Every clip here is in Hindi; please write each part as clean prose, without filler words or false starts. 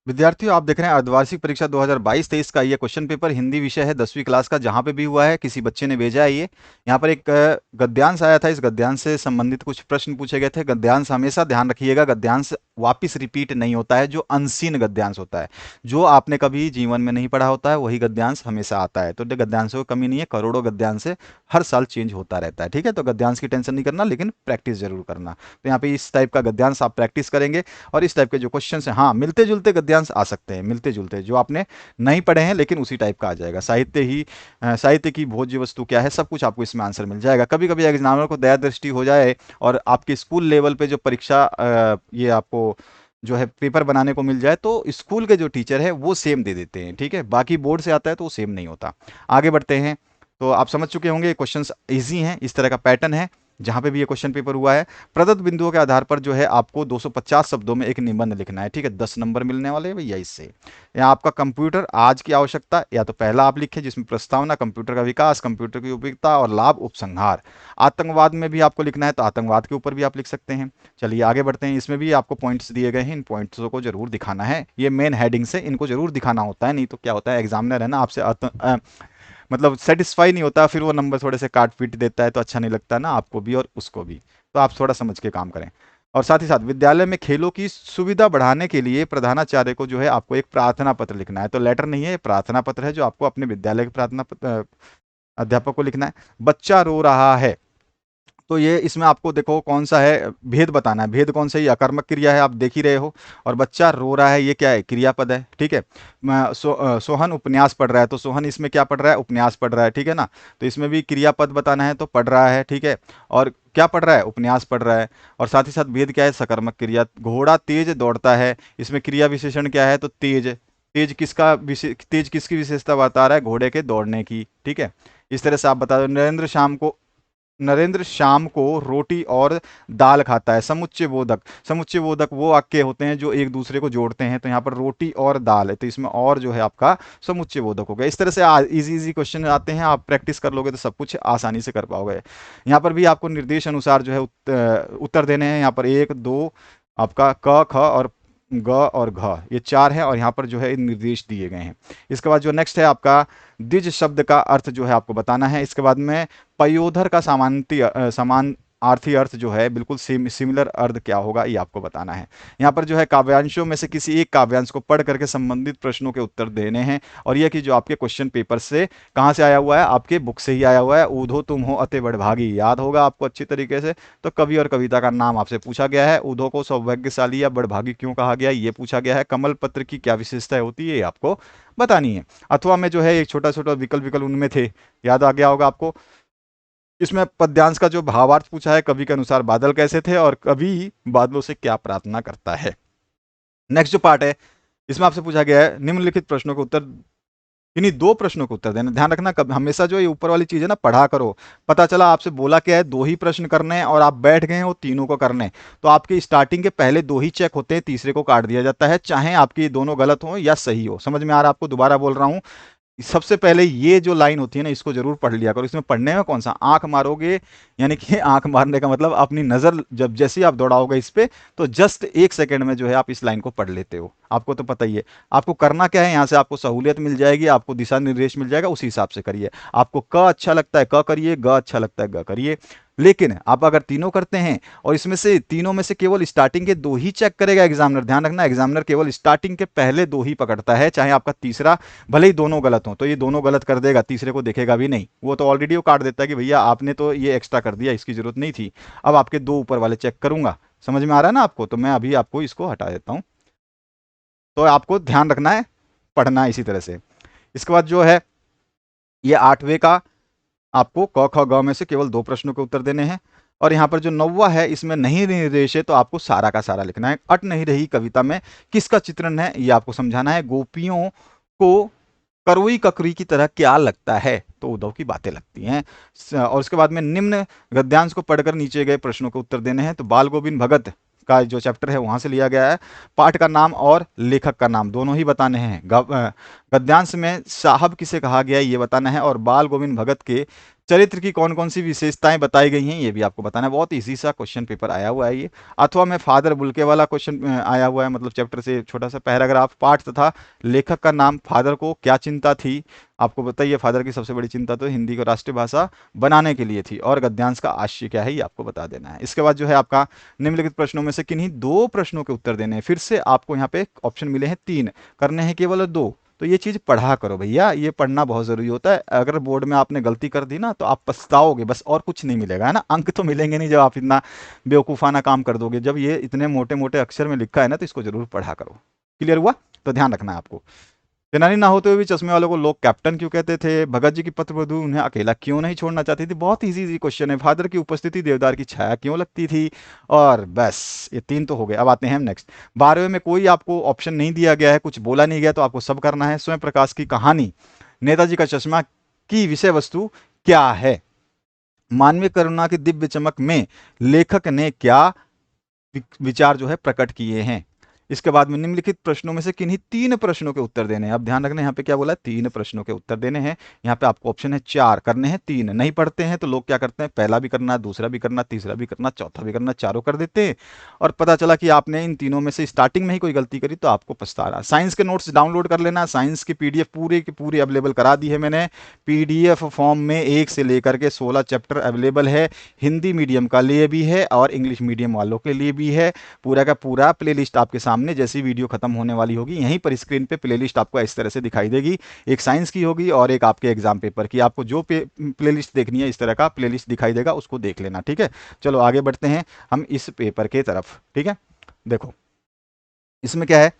विद्यार्थियों, आप देख रहे हैं अर्धवार्षिक परीक्षा 2022-23 का ये क्वेश्चन पेपर हिंदी विषय है 10वीं क्लास का। जहाँ पे भी हुआ है किसी बच्चे ने भेजा है ये। यहाँ पर एक गद्यांश आया था। इस गद्यांश से संबंधित कुछ प्रश्न पूछे गए थे। गद्यांश हमेशा ध्यान रखिएगा, गद्यांश वापिस रिपीट नहीं होता है। जो अनसीन गद्यांश होता है, जो आपने कभी जीवन में नहीं पढ़ा होता है, वही गद्यांश हमेशा आता है। तो गद्यांशों की कमी नहीं है, करोड़ों गद्यांश है, हर साल चेंज होता रहता है। ठीक है, तो गद्यांश की टेंशन नहीं करना, लेकिन प्रैक्टिस जरूर करना। तो यहाँ पे इस टाइप का गद्यांश आप प्रैक्टिस करेंगे और इस टाइप के जो क्वेश्चन हैं, हाँ मिलते जुलते गद्यांश आ सकते हैं, मिलते जुलते जो आपने नहीं पढ़े हैं, लेकिन उसी टाइप का आ जाएगा। साहित्य की भोज्य वस्तु क्या है, सब कुछ आपको इसमें आंसर मिल जाएगा। कभी कभी एग्जामिनर को दया दृष्टि हो जाए और आपके स्कूल लेवल पे जो परीक्षा ये आपको जो है पेपर बनाने को मिल जाए, तो स्कूल के जो टीचर है वो सेम दे देते हैं। ठीक है, बाकी बोर्ड से आता है तो वो सेम नहीं होता। आगे बढ़ते हैं। तो आप समझ चुके होंगे क्वेश्चंस इजी हैं, इस तरह का पैटर्न है जहां पे भी ये क्वेश्चन पेपर हुआ है। प्रदत्त बिंदुओं के आधार पर जो है आपको 250 शब्दों में एक निबंध लिखना है। ठीक है, 10 नंबर मिलने वाले हैं भैया इससे। यहाँ आपका कंप्यूटर आज की आवश्यकता, या तो पहला आप लिखे जिसमें प्रस्तावना, कंप्यूटर का विकास, कंप्यूटर की उपयोगिता और लाभ, उपसंहार। आतंकवाद में भी आपको लिखना है तो आतंकवाद के ऊपर भी आप लिख सकते हैं। चलिए आगे बढ़ते हैं। इसमें भी आपको पॉइंट्स दिए गए हैं, इन पॉइंट्सों को जरूर दिखाना है। ये मेन हेडिंग से इनको जरूर दिखाना होता है, नहीं तो क्या होता है एग्जामिनर है ना आपसे मतलब सेटिस्फाई नहीं होता, फिर वो नंबर थोड़े से काट पीट देता है, तो अच्छा नहीं लगता ना आपको भी और उसको भी। तो आप थोड़ा समझ के काम करें। और साथ ही साथ विद्यालय में खेलों की सुविधा बढ़ाने के लिए प्रधानाचार्य को जो है आपको एक प्रार्थना पत्र लिखना है। तो लेटर नहीं है, प्रार्थना पत्र है जो आपको अपने विद्यालय के प्रार्थना पत्र अध्यापक को लिखना है। बच्चा रो रहा है, तो ये इसमें आपको देखो कौन सा है, भेद बताना है। भेद कौन सा है, ये अकर्मक क्रिया है, आप देख ही रहे हो। और बच्चा रो रहा है, ये क्या है, क्रियापद है। ठीक है। सोहन उपन्यास पढ़ रहा है, तो सोहन इसमें क्या पढ़ रहा है, उपन्यास पढ़ रहा है। ठीक है ना, तो इसमें भी क्रियापद बताना है, तो पढ़ रहा है। ठीक है, और क्या पढ़ रहा है, उपन्यास पढ़ रहा है। और साथ ही साथ भेद क्या है, सकर्मक क्रिया। घोड़ा तेज दौड़ता है, इसमें क्रिया विशेषण क्या है, तो तेज। तेज किसकी विशेषता बता रहा है, घोड़े के दौड़ने की। ठीक है, इस तरह से आप बता दो। नरेंद्र शाम को रोटी और दाल खाता है। समुच्चय बोधक, समुच्चय बोधक वो वाक्य होते हैं जो एक दूसरे को जोड़ते हैं। तो यहाँ पर रोटी और दाल है, तो इसमें और जो है आपका समुच्चय बोधक हो गया। इस तरह से इजी इजी क्वेश्चन आते हैं, आप प्रैक्टिस कर लोगे तो सब कुछ आसानी से कर पाओगे। यहाँ पर भी आपको निर्देश अनुसार जो है उत्तर देने हैं। यहाँ पर एक दो आपका क ख और ग और घ, ये चार है, और यहाँ पर जो है निर्देश दिए गए हैं। इसके बाद जो नेक्स्ट है आपका द्विज शब्द का अर्थ जो है आपको बताना है। इसके बाद में पयोधर का समान आर्थी अर्थ जो है बिल्कुल सिमिलर अर्थ क्या होगा, ये आपको बताना है। यहाँ पर जो है काव्यांशों में से किसी एक काव्यांश को पढ़ करके संबंधित प्रश्नों के उत्तर देने हैं। और यह कि जो आपके क्वेश्चन पेपर से कहाँ से आया हुआ है, आपके बुक से ही आया हुआ है। ऊधो तुम हो अति बड़भागी, याद होगा आपको अच्छी तरीके से। तो कवि और कविता का नाम आपसे पूछा गया है। ऊधो को सौभाग्यशाली या बड़भागी क्यों कहा गया, ये पूछा गया है। कमल पत्र की क्या विशेषता होती है, ये आपको बतानी है। अथवा में जो है एक छोटा छोटा विकल्प उनमें थे, याद आ गया होगा आपको। इसमें पद्यांश का जो भावार्थ पूछा है, कवि के अनुसार बादल कैसे थे और कवि बादलों से क्या प्रार्थना करता है। नेक्स्ट जो पार्ट है, इसमें आपसे पूछा गया है निम्नलिखित प्रश्नों के उत्तर, इन्हीं दो प्रश्नों के उत्तर देना। ध्यान रखना कभी हमेशा जो ये ऊपर वाली चीज है ना, पढ़ा करो। पता चला आपसे बोला क्या है, दो ही प्रश्न करने हैं और आप बैठ गए हैं वो तीनों को करने, तो आपके स्टार्टिंग के पहले दो ही चेक होते हैं, तीसरे को काट दिया जाता है, चाहे आपकी दोनों गलत हो या सही हो। समझ में आ रहा है आपको, दोबारा बोल रहा हूं। सबसे पहले ये जो लाइन होती है ना, इसको जरूर पढ़ लिया करो। इसमें पढ़ने में कौन सा आंख मारोगे, यानी कि आंख मारने का मतलब अपनी नजर जब जैसे ही आप दौड़ाओगे इस पे, तो जस्ट एक सेकंड में जो है आप इस लाइन को पढ़ लेते हो। आपको तो पता ही है आपको करना क्या है। यहाँ से आपको सहूलियत मिल जाएगी, आपको दिशा निर्देश मिल जाएगा, उसी हिसाब से करिए। आपको क अच्छा लगता है क करिए, ग अच्छा लगता है ग करिए। लेकिन आप अगर तीनों करते हैं और इसमें से तीनों में से केवल स्टार्टिंग के दो ही चेक करेगा एग्जामिनर, ध्यान रखना एग्जामिनर केवल स्टार्टिंग के पहले दो ही पकड़ता है, चाहे आपका तीसरा भले ही दोनों गलत हो, तो ये दोनों गलत कर देगा, तीसरे को देखेगा भी नहीं। वो तो ऑलरेडी वो काट देता है कि भैया आपने तो ये एक्स्ट्रा कर दिया, इसकी जरूरत नहीं थी। अब आपके दो ऊपर वाले चेक करूंगा। समझ में आ रहा है ना आपको, तो मैं अभी आपको इसको हटा देता हूं। तो आपको ध्यान रखना है, पढ़ना है इसी तरह से। इसके बाद जो है ये आठवें का आपको क ख ग में से केवल दो प्रश्नों के उत्तर देने हैं। और यहाँ पर जो नौवा है, इसमें नहीं निर्देश है, तो आपको सारा का सारा लिखना है। अट नहीं रही कविता में किसका चित्रण है, ये आपको समझाना है। गोपियों को करोई ककरी की तरह क्या लगता है, तो उद्धव की बातें लगती हैं। और उसके बाद में निम्न गद्यांश को पढ़कर नीचे गए प्रश्नों के उत्तर देने हैं। तो बाल गोविंद भगत का जो चैप्टर है वहां से लिया गया है। पाठ का नाम और लेखक का नाम दोनों ही बताने हैं। गद्यांश में साहब किसे कहा गया है ये बताना है, और बाल गोविंद भगत के चरित्र की कौन कौन सी विशेषताएं बताई गई हैं ये भी आपको बताना है। बहुत इजी सा क्वेश्चन पेपर आया हुआ है ये। अथवा में फादर बुल्के वाला क्वेश्चन आया हुआ है, मतलब चैप्टर से छोटा सा पैराग्राफ। पाठ तथा लेखक का नाम। फादर को क्या चिंता थी, आपको बताइए। फादर की सबसे बड़ी चिंता तो हिंदी को राष्ट्रीय भाषा बनाने के लिए थी। और गद्यांश का आशय क्या है ये आपको बता देना है। इसके बाद जो है आपका निम्नलिखित प्रश्नों में से किन्हीं 2 प्रश्नों के उत्तर देने हैं। फिर से आपको यहाँ पे ऑप्शन मिले हैं 3, करने हैं केवल 2। तो ये चीज पढ़ा करो भैया, ये पढ़ना बहुत जरूरी होता है। अगर बोर्ड में आपने गलती कर दी ना तो आप पछताओगे बस, और कुछ नहीं मिलेगा, है ना। अंक तो मिलेंगे नहीं जब आप इतना बेवकूफाना काम कर दोगे। जब ये इतने मोटे मोटे अक्षर में लिखा है ना तो इसको जरूर पढ़ा करो। क्लियर हुआ? तो ध्यान रखना है आपको। सेनानी ना होते हुए भी चश्मे वालों को लोग कैप्टन क्यों कहते थे? भगत जी की पत्रवधु उन्हें अकेला क्यों नहीं छोड़ना चाहती थी? बहुत इजी इजी क्वेश्चन है। फादर की उपस्थिति देवदार की छाया क्यों लगती थी? और बस ये 3 तो हो गए। अब आते हैं हम नेक्स्ट। 12वें में कोई आपको ऑप्शन नहीं दिया गया है, कुछ बोला नहीं गया, तो आपको सब करना है। स्वयं प्रकाश की कहानी नेताजी का चश्मा की विषय वस्तु क्या है? मानवीय करुणा की दिव्य चमक में लेखक ने क्या विचार जो है प्रकट किए हैं? इसके बाद में निम्नलिखित प्रश्नों में से किन्हीं 3 प्रश्नों के उत्तर देने हैं। अब ध्यान रखना, यहाँ पे क्या बोला है? 3 प्रश्नों के उत्तर देने हैं। यहाँ पे आपको ऑप्शन है 4, करने हैं 3। नहीं पढ़ते हैं तो लोग क्या करते हैं, पहला भी करना, दूसरा भी करना, तीसरा भी करना, चौथा भी करना, चारों कर देते हैं। और पता चला कि आपने इन तीनों में से स्टार्टिंग में ही कोई गलती करी तो आपको पछता रहा। साइंस के नोट्स डाउनलोड कर लेना। साइंस की पीडीएफ पूरे की पूरी अवेलेबल करा दी है मैंने। पीडीएफ फॉर्म में 1 से लेकर के 16 चैप्टर अवेलेबल है। हिंदी मीडियम का लिए भी है और इंग्लिश मीडियम वालों के लिए भी है। पूरा का पूरा प्लेलिस्ट आपके सामने, जैसी वीडियो खत्म होने वाली होगी यहीं पर स्क्रीन पे प्लेलिस्ट आपको इस तरह से दिखाई देगी। एक साइंस की होगी और एक आपके एग्जाम पेपर की। आपको जो प्लेलिस्ट देखनी है इस तरह का प्लेलिस्ट दिखाई देगा, उसको देख लेना। ठीक है, चलो आगे बढ़ते हैं हम इस पेपर के तरफ। ठीक है, देखो इसमें क्या है,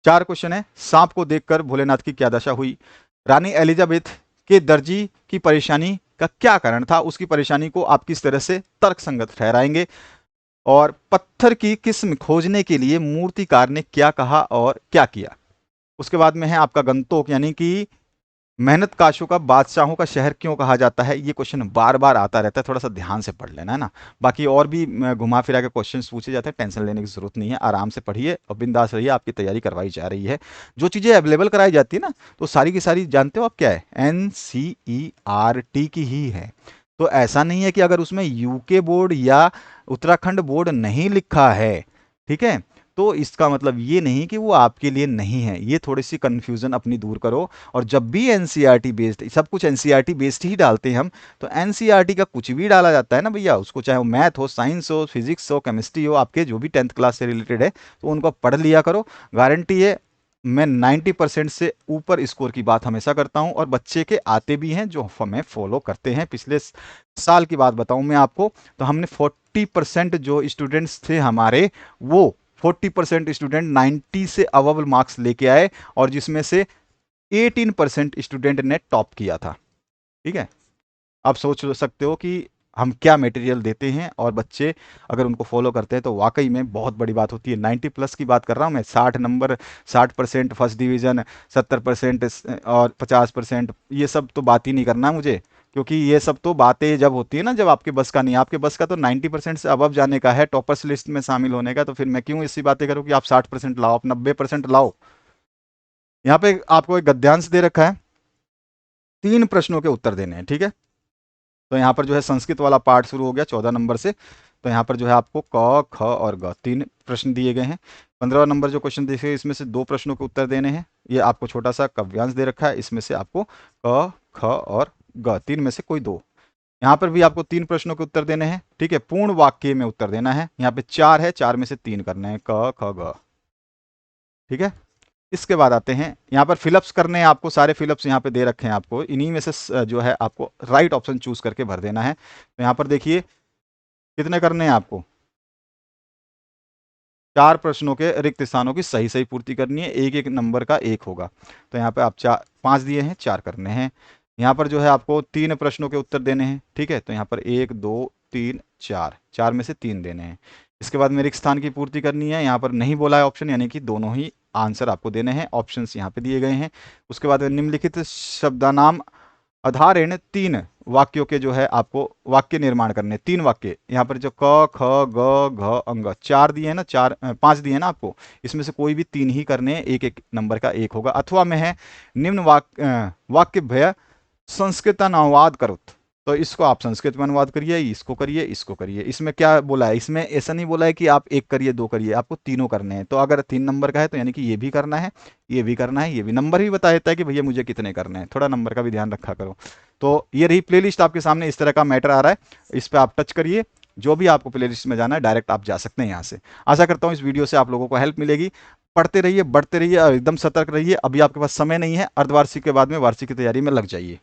4 क्वेश्चन है। सांप को देखकर भोलेनाथ की क्या दशा हुई? रानी एलिजाबेथ के दर्जी की परेशानी का क्या कारण था? उसकी परेशानी को आप किस तरह से तर्कसंगत ठहराएंगे? और पत्थर की किस्म खोजने के लिए मूर्तिकार ने क्या कहा और क्या किया? उसके बाद में है आपका गंतोक, यानी कि मेहनत काशों का बादशाहों का शहर क्यों कहा जाता है? ये क्वेश्चन बार बार आता रहता है, थोड़ा सा ध्यान से पढ़ लेना, है ना। बाकी और भी घुमा फिरा के क्वेश्चंस पूछे जाते हैं, टेंशन लेने की जरूरत नहीं है। आराम से पढ़िए और बिंदास रहिए, आपकी तैयारी करवाई जा रही है। जो चीज़ें अवेलेबल कराई जाती है ना, तो सारी की सारी जानते हो आप क्या है? NCERT की ही है। तो ऐसा नहीं है कि अगर उसमें यूके बोर्ड या उत्तराखंड बोर्ड नहीं लिखा है, ठीक है, तो इसका मतलब ये नहीं कि वो आपके लिए नहीं है। ये थोड़ी सी कंफ्यूजन अपनी दूर करो। और जब भी एनसीईआरटी बेस्ड, सब कुछ एनसीईआरटी बेस्ड ही डालते हैं हम, तो एनसीईआरटी का कुछ भी डाला जाता है ना भैया, उसको चाहे वो मैथ हो, साइंस हो, फिजिक्स हो, केमिस्ट्री हो, आपके जो भी 10th क्लास से रिलेटेड है, तो उनको पढ़ लिया करो। गारंटी है, मैं 90% से ऊपर स्कोर की बात हमेशा करता हूं और बच्चे के आते भी हैं जो हमें फॉलो करते हैं। पिछले साल की बात बताऊं मैं आपको, तो हमने 40% जो स्टूडेंट्स थे हमारे, वो 40% स्टूडेंट 90 से अबव मार्क्स लेके आए, और जिसमें से 18% स्टूडेंट ने टॉप किया था। ठीक है, आप सोच सकते हो कि हम क्या मटेरियल देते हैं, और बच्चे अगर उनको फॉलो करते हैं तो वाकई में बहुत बड़ी बात होती है। 90 प्लस की बात कर रहा हूँ मैं, 60 नंबर, 60% फर्स्ट डिवीजन, 70% और 50%, ये सब तो बात ही नहीं करना मुझे। क्योंकि ये सब तो बातें जब होती है ना, जब आपके बस का नहीं। आपके बस का तो 90% से अबव जाने का है, टॉपर्स लिस्ट में शामिल होने का। तो फिर मैं क्यों ऐसी बातें करूँ कि आप 60% लाओ, आप 90% लाओ। यहाँ पे आपको एक गद्यांश दे रखा है, 3 प्रश्नों के उत्तर देने हैं। ठीक है, तो यहाँ पर जो है संस्कृत वाला पार्ट शुरू हो गया 14 नंबर से। तो यहाँ पर जो है आपको क, ख और ग 3 प्रश्न दिए गए हैं। 15 नंबर जो क्वेश्चन दिए, इसमें से 2 प्रश्नों के उत्तर देने हैं। ये आपको छोटा सा काव्यांश दे रखा है, इसमें से आपको क, ख और ग 3 में से कोई 2। यहाँ पर भी आपको 3 प्रश्नों के उत्तर देने हैं। ठीक है, पूर्ण वाक्य में उत्तर देना है। यहाँ पे 4 है, 4 में से 3 करने हैं, क, ख, ग। ठीक है, इसके बाद आते हैं यहाँ पर फिलअप्स करने हैं आपको। सारे फिलअप्स यहाँ पे दे रखे हैं आपको, इन्हीं में से जो है आपको राइट ऑप्शन चूज करके भर देना है। तो यहाँ पर देखिए कितने करने हैं आपको, 4 प्रश्नों के रिक्त स्थानों की सही सही पूर्ति करनी है। एक एक नंबर का 1 होगा। तो यहाँ पे आप 5 दिए हैं, 4 करने हैं। यहाँ पर जो है आपको 3 प्रश्नों के उत्तर देने हैं। ठीक है, तो यहाँ पर 1 2 3 4, 4 में से 3 देने हैं। इसके बाद में रिक्त स्थान की पूर्ति करनी है। यहाँ पर नहीं बोला है ऑप्शन, यानी कि दोनों ही आंसर आपको देने हैं। ऑप्शंस यहाँ पे दिए गए हैं। उसके बाद निम्नलिखित शब्दानाम आधारण 3 वाक्यों के जो है आपको वाक्य निर्माण करने, 3 वाक्य। यहाँ पर जो क, ख, ग, घ, अंग 4 दिए हैं ना, 5 दिए हैं ना आपको, इसमें से कोई भी 3 ही करने हैं। एक एक नंबर का 1 होगा। अथवा में है निम्न वाक्य भय संस्कृत अनुवाद करो। तो इसको आप संस्कृत में अनुवाद करिए, इसको करिए, इसको करिए। इसमें क्या बोला है, इसमें ऐसा नहीं बोला है कि आप एक करिए दो करिए, आपको तीनों करने हैं। तो अगर 3 नंबर का है तो यानी कि ये भी करना है, ये भी करना है, ये भी। नंबर भी बता देता है कि भैया मुझे कितने करने हैं, थोड़ा नंबर का भी ध्यान रखा करो। तो ये रही प्लेलिस्ट आपके सामने, इस तरह का मैटर आ रहा है, इस पर आप टच करिए। जो भी आपको प्लेलिस्ट में जाना है डायरेक्ट आप जा सकते हैं यहाँ से। आशा करता हूँ इस वीडियो से आप लोगों को हेल्प मिलेगी। पढ़ते रहिए, बढ़ते रहिए और एकदम सतर्क रहिए। अभी आपके पास समय नहीं है, अर्धवार्षिक के बाद में वार्षिक की तैयारी में लग जाइए।